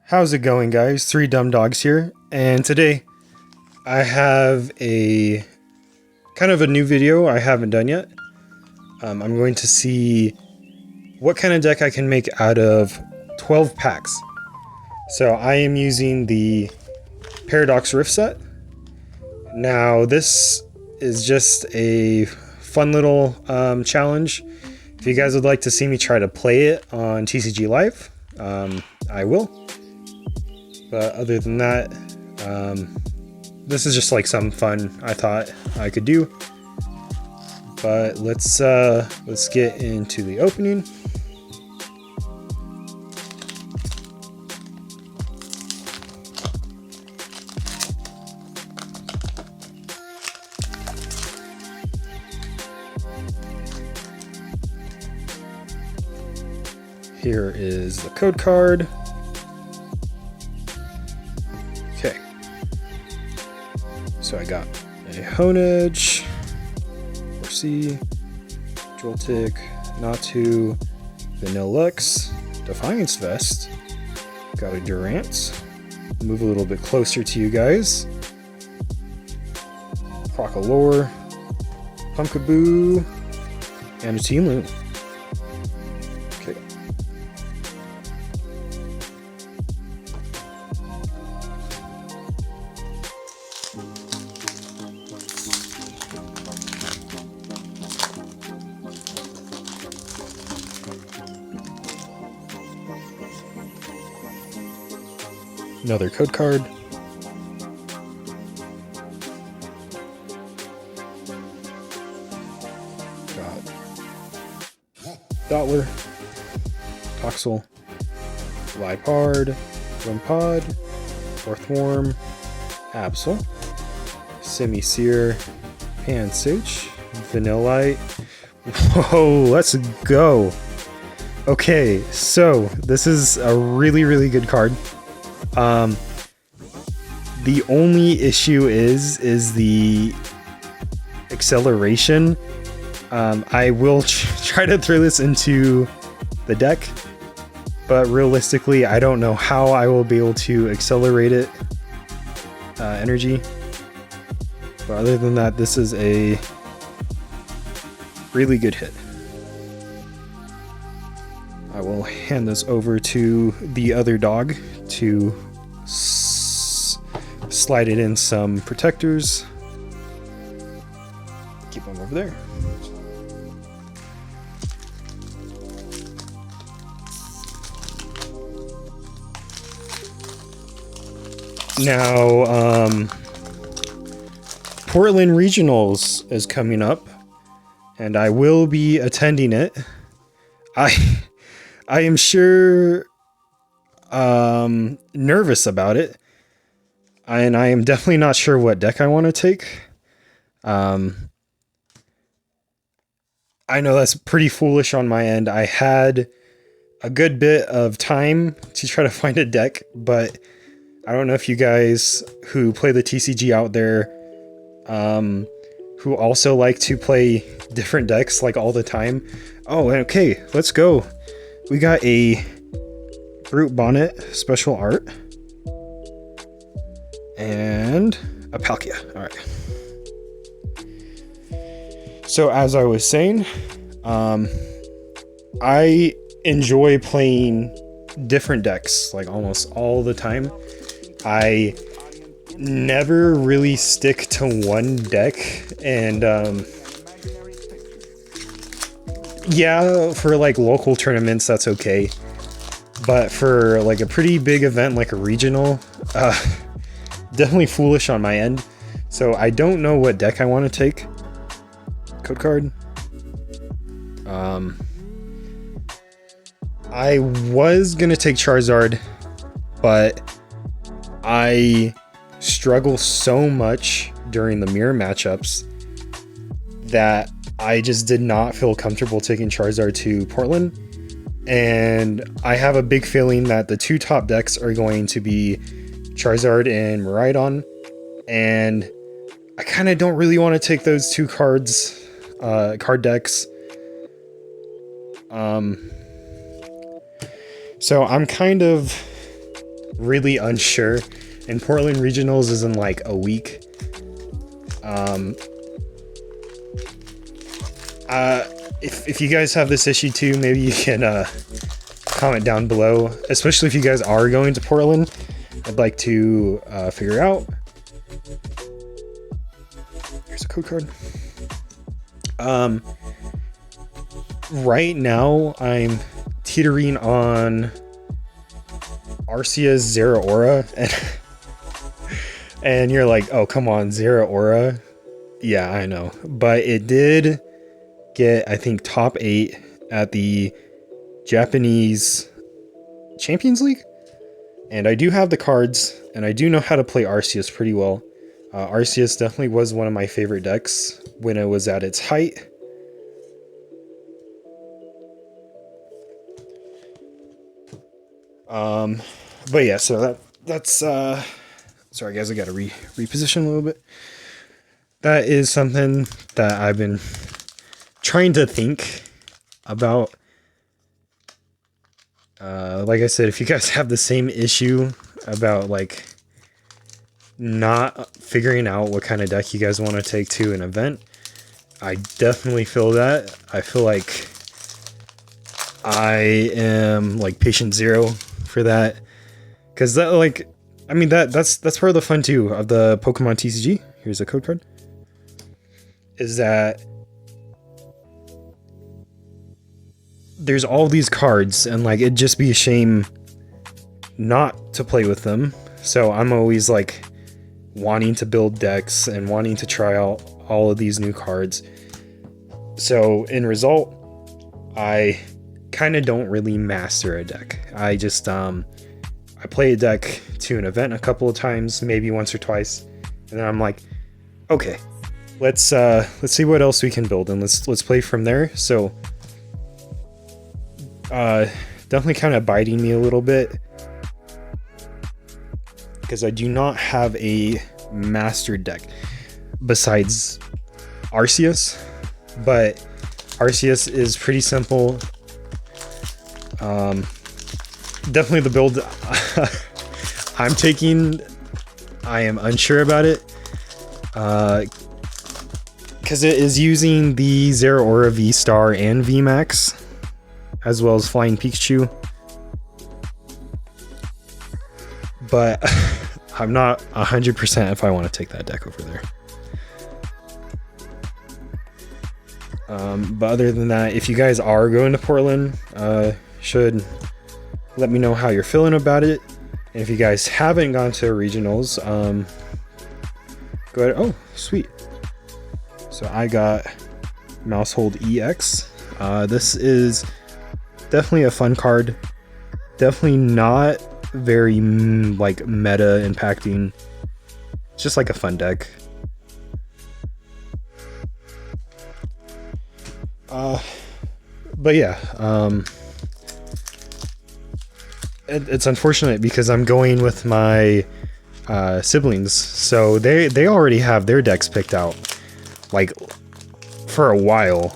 How's it going, guys? Three Dumb Dogs here, and today I have a kind of a new video I haven't done yet. I'm going to see what kind of deck I can make out of 12 packs. So I am using the Paradox Rift set. Now this is just a fun little challenge. If you guys would like to see me try to play it on TCG Live, I will. But other than that, this is just like some fun I thought I could do. But let's get into the opening. Here is the code card. Okay. So I got a Honedge, Horsey, Joltik, Natu, Vanillux, Defiance Vest, got a Durant, move a little bit closer to you guys, Crocalore, Pumpkaboo, and a Team Loon. Okay. Another code card. Got Dottler, Toxel, Lipard, Wimpod, Orthworm, Absol, Semi-Seer, Pansage, Vanillite. Whoa, let's go. Okay, so this is a really good card. The only issue is the acceleration. I will try to throw this into the deck, but realistically, I don't know how I will be able to accelerate it energy. But other than that, this is a really good hit. I will hand this over to the other dog to slide it in some protectors. Keep them over there. Now, Portland Regionals is coming up, and I will be attending it. I am sure nervous about it, and I am definitely not sure what deck I want to take. I know that's pretty foolish on my end. I had a good bit of time to try to find a deck, but I don't know if you guys who play the TCG out there, who also like to play different decks like all the time. Oh, okay, let's go. We got a Brute Bonnet special art and a Palkia. All right. So as I was saying, I enjoy playing different decks like almost all the time. I never really stick to one deck, and yeah, for like local tournaments that's okay, but for like a pretty big event like a regional, definitely foolish on my end. So I don't know what deck I want to take. Code card. I was gonna take Charizard, but I struggle so much during the mirror matchups that I just did not feel comfortable taking Charizard to Portland. And I have a big feeling that the two top decks are going to be Charizard and Miraidon. And I kind of don't really want to take those two card decks. So I'm kind of really unsure, and Portland Regionals is in like a week. If you guys have this issue too, maybe you can comment down below, especially if you guys are going to Portland. I'd like to figure out. Here's a code card. Right now I'm teetering on Arceus Zeraora, and you're like, oh come on, Zeraora. Yeah, I know, but it did get, I think, top 8 at the Japanese Champions League, and I do have the cards, and I do know how to play Arceus pretty well. Arceus definitely was one of my favorite decks when it was at its height. But yeah, so that's sorry guys, I gotta reposition a little bit. That is something that I've been trying to think about. Like I said, if you guys have the same issue about like not figuring out what kind of deck you guys want to take to an event, I definitely feel that. I feel like I am like patient zero for that, because that, like, I mean, that's part of the fun too of the Pokemon TCG. Here's a code card. Is that there's all these cards, and like it'd just be a shame not to play with them. So I'm always like wanting to build decks and wanting to try out all of these new cards. So in result, I kind of don't really master a deck. I just I play a deck to an event a couple of times, maybe once or twice, and then I'm like, okay, let's see what else we can build, and let's play from there. So definitely kind of biting me a little bit, because I do not have a master deck besides Arceus, but Arceus is pretty simple. Definitely the build I'm taking, I am unsure about it, because it is using the Zeraora V-Star and V-Max, as well as Flying Pikachu, but I'm not 100% if I want to take that deck over there. But other than that, if you guys are going to Portland, should let me know how you're feeling about it. And if you guys haven't gone to regionals, go ahead. Oh, sweet. So I got Mousehold EX. This is definitely a fun card. Definitely not very like meta impacting. It's just like a fun deck. But yeah, it's unfortunate because I'm going with my siblings, so they already have their decks picked out like for a while.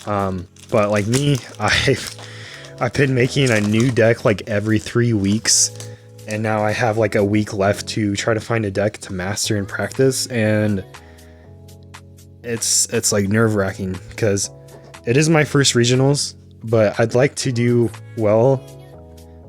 But like me, I've been making a new deck like every 3 weeks, and now I have like a week left to try to find a deck to master and practice, and it's like nerve-wracking because it is my first regionals, but I'd like to do well.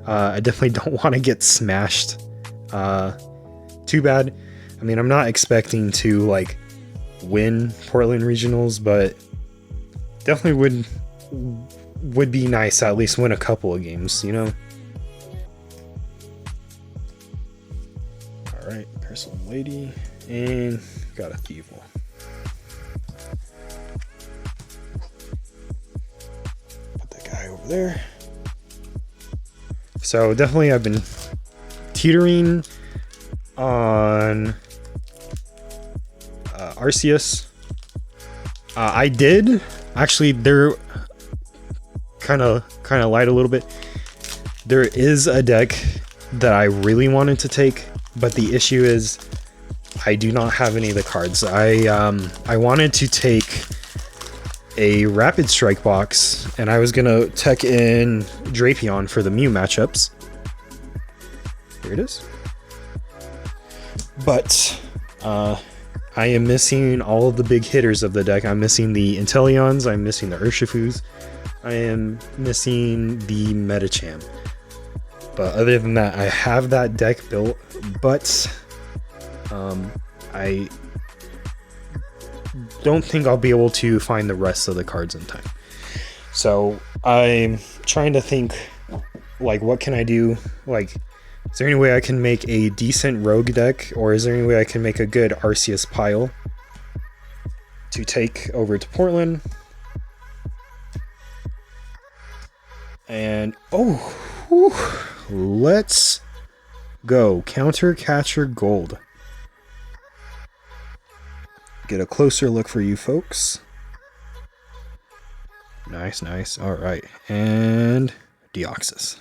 I definitely don't want to get smashed too bad. I mean, I'm not expecting to like win Portland regionals, but definitely would be nice to at least win a couple of games, you know? Alright, Personal Lady, and got a Thievel. Put that guy over there. So definitely I've been teetering on Arceus. I did actually, they're kind of lied a little bit. There is a deck that I really wanted to take, but the issue is I do not have any of the cards. I wanted to take a Rapid Strike box, and I was gonna tech in Drapion for the Mew matchups. Here it is. But I am missing all of the big hitters of the deck. I'm missing the Inteleons, I'm missing the Urshifus, I am missing the Medicham. But other than that, I have that deck built, but I don't think I'll be able to find the rest of the cards in time. So I'm trying to think, like, what can I do? Like, is there any way I can make a decent rogue deck, or is there any way I can make a good Arceus pile to take over to Portland? And let's go. Counter Catcher Gold. Get a closer look for you folks. Nice, nice. All right, and Deoxys.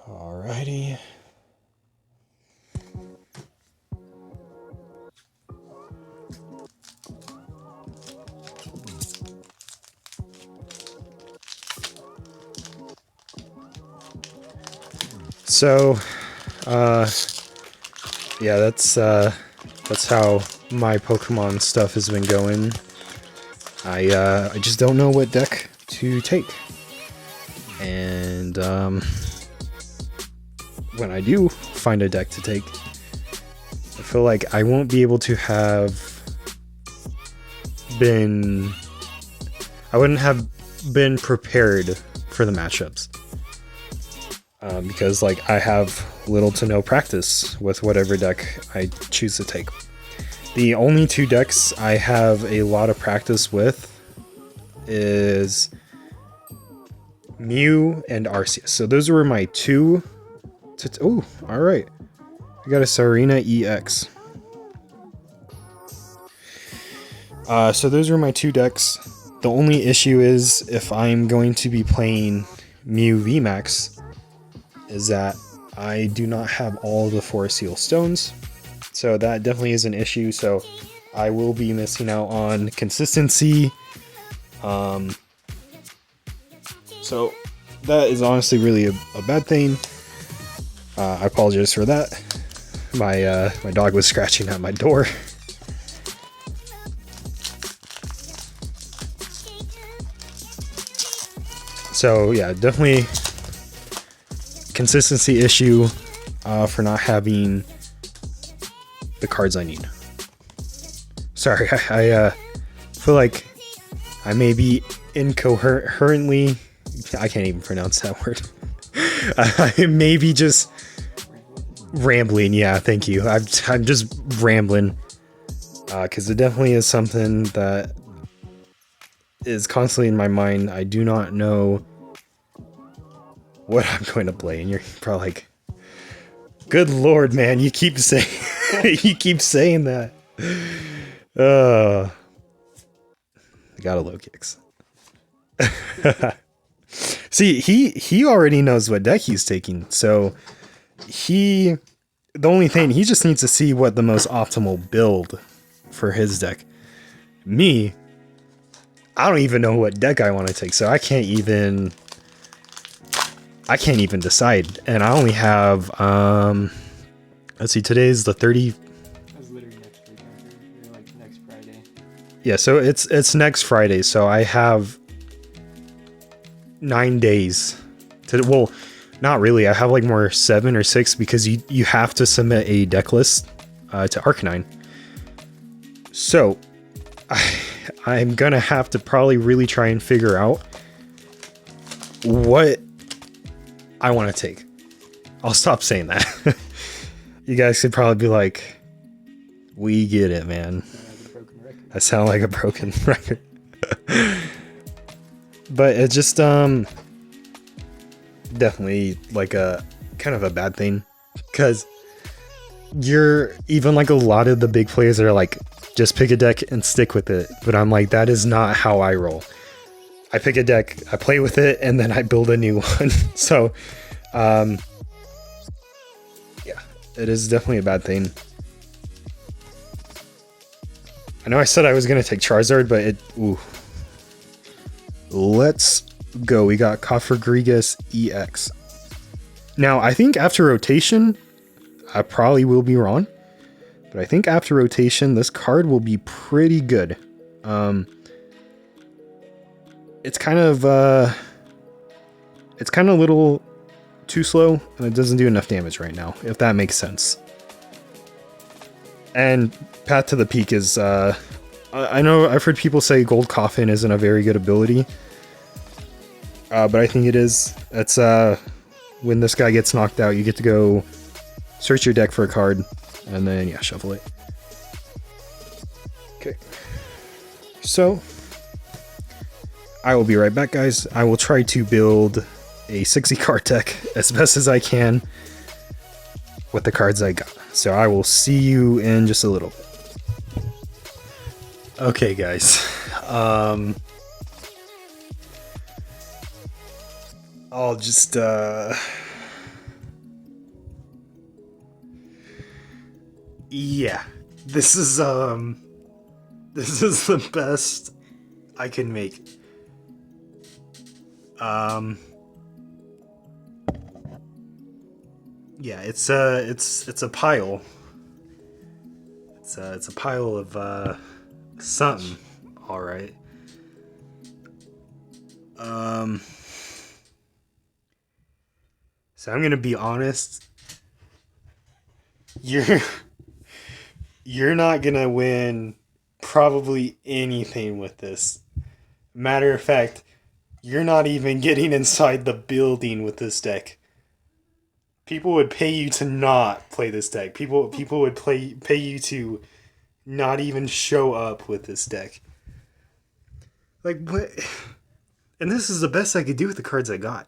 Alrighty. So, yeah, that's how my Pokemon stuff has been going. I just don't know what deck to take, and when I do find a deck to take, I feel like I won't be able to have been. I wouldn't have been prepared for the matchups. Because like I have little to no practice with whatever deck I choose to take. The only two decks I have a lot of practice with is Mew and Arceus. So those were my two. Oh, all right. I got a Serena EX. So those were my two decks. The only issue is if I'm going to be playing Mew VMAX, is that I do not have all the 4 Seal Stones, so that definitely is an issue. So I will be missing out on consistency. So that is honestly really a bad thing. I apologize for that. My dog was scratching at my door. So yeah, definitely consistency issue for not having the cards I need. Sorry, I feel like I may be incoherently. I can't even pronounce that word. I may be just rambling. Yeah, thank you. I'm just rambling because it definitely is something that is constantly in my mind. I do not know what I'm going to play, and you're probably like, good lord, man, you keep saying you keep saying that. I got a low kicks. See, he already knows what deck he's taking, so the only thing, he just needs to see what the most optimal build for his deck. Me, I don't even know what deck I want to take, so I can't even decide, and I only have let's see, today's the 30. That's literally next week, or like next Friday. Yeah, so it's next Friday, so I have 9 days to, well, not really, I have like more 7 or 6, because you have to submit a deck list to Arcanine. So I'm gonna have to probably really try and figure out what I want to take. I'll stop saying that. You guys could probably be like, we get it, man. I sound like a broken record. But it's just definitely like a kind of a bad thing, because you're even like a lot of the big players that are like, just pick a deck and stick with it. But I'm like, that is not how I roll. I pick a deck, I play with it, and then I build a new one. So, yeah, it is definitely a bad thing. I know I said I was going to take Charizard, but ooh. Let's go. We got Cofagrigus EX. Now, I think after rotation, I probably will be wrong, but I think after rotation, this card will be pretty good. It's kind of a little too slow, and it doesn't do enough damage right now, if that makes sense. And Path to the Peak is, I know I've heard people say Gold Coffin isn't a very good ability, but I think it is. It's, when this guy gets knocked out, you get to go search your deck for a card, and then, yeah, shuffle it. Okay. So, I will be right back, guys. I will try to build a 60 card deck as best as I can with the cards I got. So I will see you in just a little bit. Okay, guys. I'll just yeah. This is the best I can make. Yeah, it's a pile. It's a pile of something. All right. So I'm gonna be honest. You're not gonna win probably anything with this. Matter of fact, you're not even getting inside the building with this deck. People would pay you to not play this deck. People would pay you to not even show up with this deck. Like, what? And this is the best I could do with the cards I got.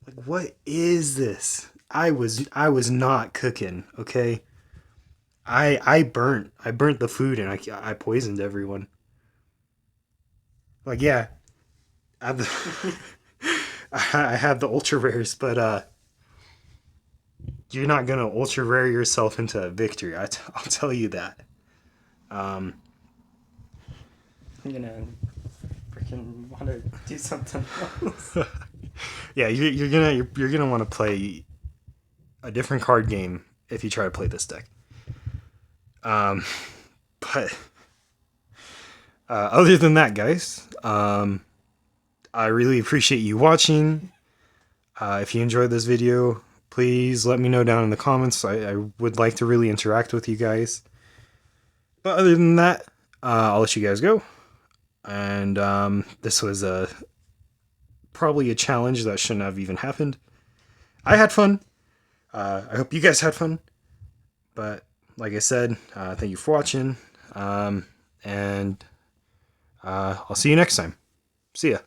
Like, what is this? I was not cooking, okay? I burnt the food, and I poisoned everyone. Like, yeah, I have the I have the ultra rares, but you're not gonna ultra rare yourself into a victory. I'll tell you that. I'm gonna freaking want to do something else. Yeah, you're gonna want to play a different card game if you try to play this deck. But other than that, guys, I really appreciate you watching. If you enjoyed this video, please let me know down in the comments. I would like to really interact with you guys. But other than that, I'll let you guys go. And this was probably a challenge that shouldn't have even happened. I had fun. I hope you guys had fun. But like I said, thank you for watching. And I'll see you next time. See ya.